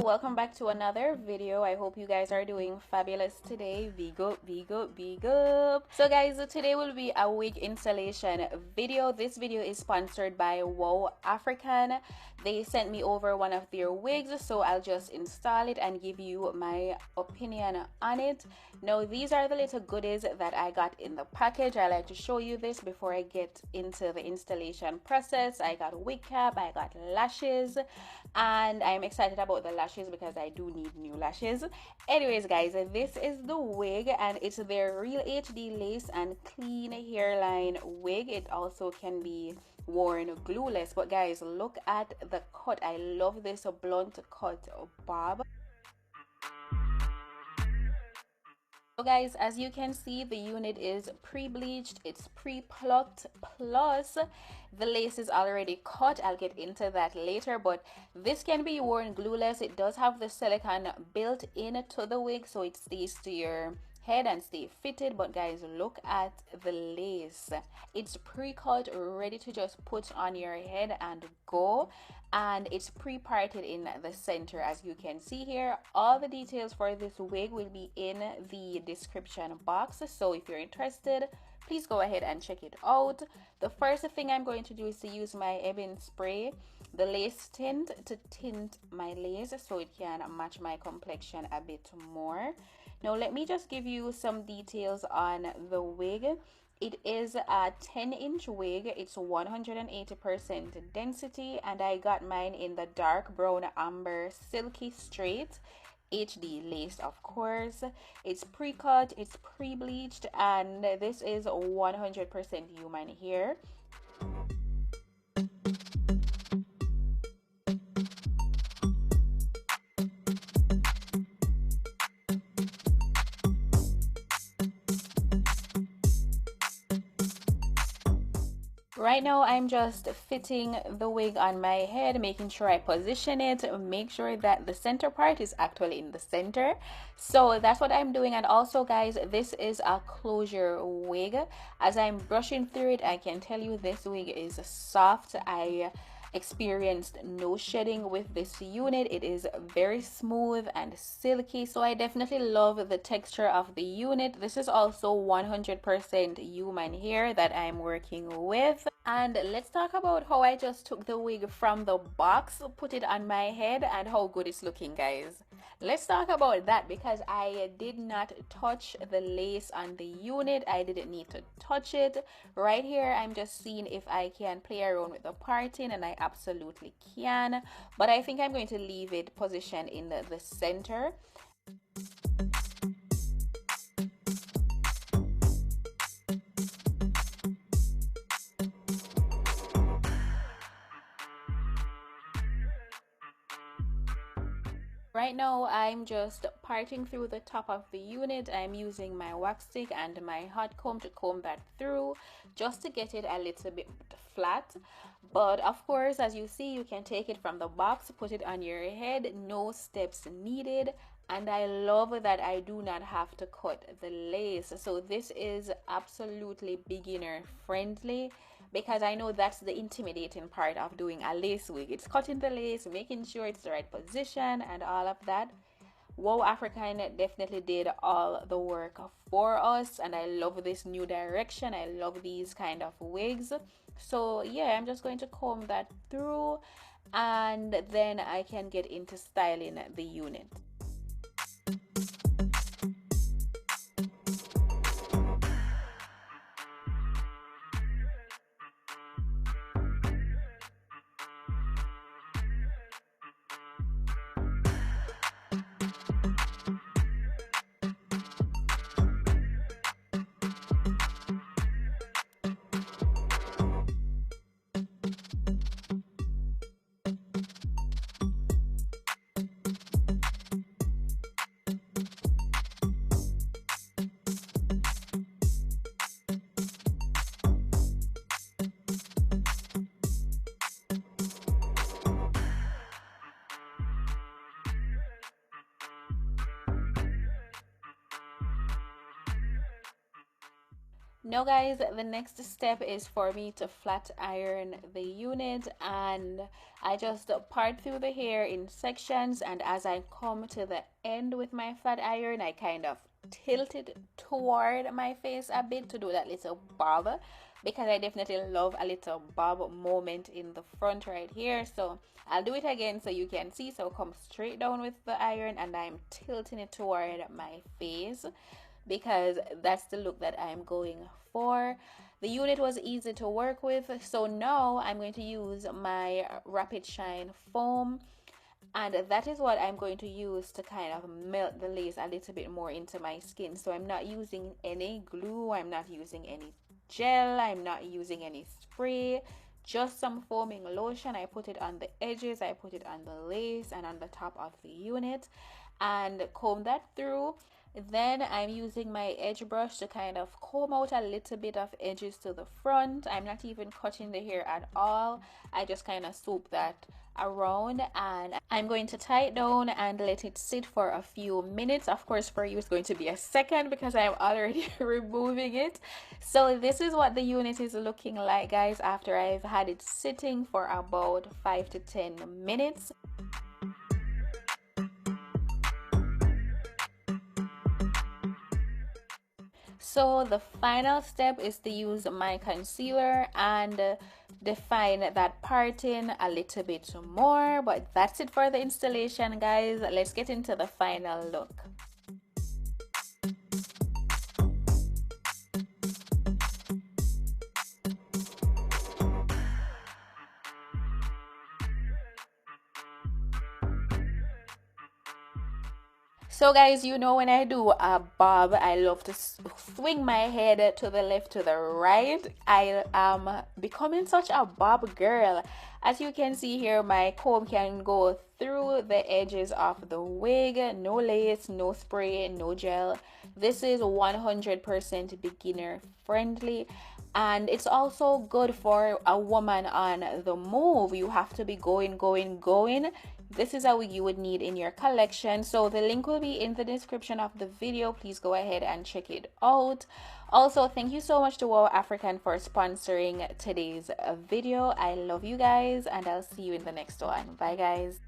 welcome back to another video. I hope you guys are doing fabulous today. Big up, big up, big up. So guys, today will be a wig installation video. This video is sponsored by WowAfrican. They sent me over one of their wigs, so I'll just install it and give you my opinion on it. Now, these are the little goodies that I got in the package. I like to show you this before I get into the installation process. I got a wig cap, I got lashes, and I'm excited about the lashes because I do need new lashes. Anyways guys, this is the wig and it's their Real HD lace and clean hairline wig. It also can be worn glueless, but guys, look at the cut. I love this blunt cut bob. So guys, as you can see, the unit is pre-bleached, it's pre-plucked, plus the lace is already cut. I'll get into that later, but this can be worn glueless. It does have the silicone built into the wig, so it stays to your head and stay fitted. But guys, look at the lace. It's pre-cut, ready to just put on your head and go, and it's pre-parted in the center. As you can see here, all the details for this wig will be in the description box, so if you're interested, please go ahead and check it out. The first thing I'm going to do is to use my ebony spray, the lace tint, to tint my lace so it can match my complexion a bit more. Now let me just give you some details on the wig. It is a 10-inch wig. It's 180% density, and I got mine in the dark brown amber silky straight HD lace, of course. It's pre-cut, it's pre-bleached, and this is 100% human hair. Right now, I'm just fitting the wig on my head, making sure I position it, make sure that the center part is actually in the center. So that's what I'm doing. And also guys, this is a closure wig. As I'm brushing through it, I can tell you this wig is soft. I experienced no shedding with this unit. It is very smooth and silky, so I definitely love the texture of the unit. This is also 100% human hair that I'm working with. And let's talk about how I just took the wig from the box, put it on my head, and how good it's looking, guys. Let's talk about that because I did not touch the lace on the unit. I didn't need to touch it. Right here, I'm just seeing if I can play around with the parting, and I absolutely can, but I think I'm going to leave it positioned in the center. Right now, I'm just parting through the top of the unit. I'm using my wax stick and my hot comb to comb that through just to get it a little bit flat. But of course, as you see, you can take it from the box, put it on your head, no steps needed. And I love that I do not have to cut the lace. So this is absolutely beginner friendly, because I know that's the intimidating part of doing a lace wig. It's cutting the lace, making sure it's the right position, and all of that. WowAfrican definitely did all the work for us, and I love this new direction. I love these kind of wigs. So yeah, I'm just going to comb that through, and then I can get into styling the unit. Now guys, the next step is for me to flat iron the unit, and I just part through the hair in sections, and as I come to the end with my flat iron, I kind of tilt it toward my face a bit to do that little bob, because I definitely love a little bob moment in the front right here. So I'll do it again so you can see. So come straight down with the iron, and I'm tilting it toward my face because that's the look that I'm going for. The unit was easy to work with, so now I'm going to use my Rapid Shine foam, and that is what I'm going to use to kind of melt the lace a little bit more into my skin. So I'm not using any glue, I'm not using any gel, I'm not using any spray, just some foaming lotion. I put it on the edges, I put it on the lace and on the top of the unit, and comb that through. Then I'm using my edge brush to kind of comb out a little bit of edges to the front. I'm not even cutting the hair at all. I just kind of swoop that around, and I'm going to tie it down and let it sit for a few minutes. Of course, for you it's going to be a second because I'm already removing it. So this is what the unit is looking like, guys, after I've had it sitting for about 5 to 10 minutes. So the final step is to use my concealer and define that parting a little bit more. But that's it for the installation, guys. Let's get into the final look. So guys, you know when I do a bob, I love to swing my head to the left, to the right. I am becoming such a bob girl. As you can see here, my comb can go through the edges of the wig. No lace, no spray, no gel. This is 100% beginner friendly. And it's also good for a woman on the move. You have to be going. This is a wig you would need in your collection. So the link will be in the description of the video. Please go ahead and check it out. Also, thank you so much to WowAfrican for sponsoring today's video. I love you guys, and I'll see you in the next one. Bye guys.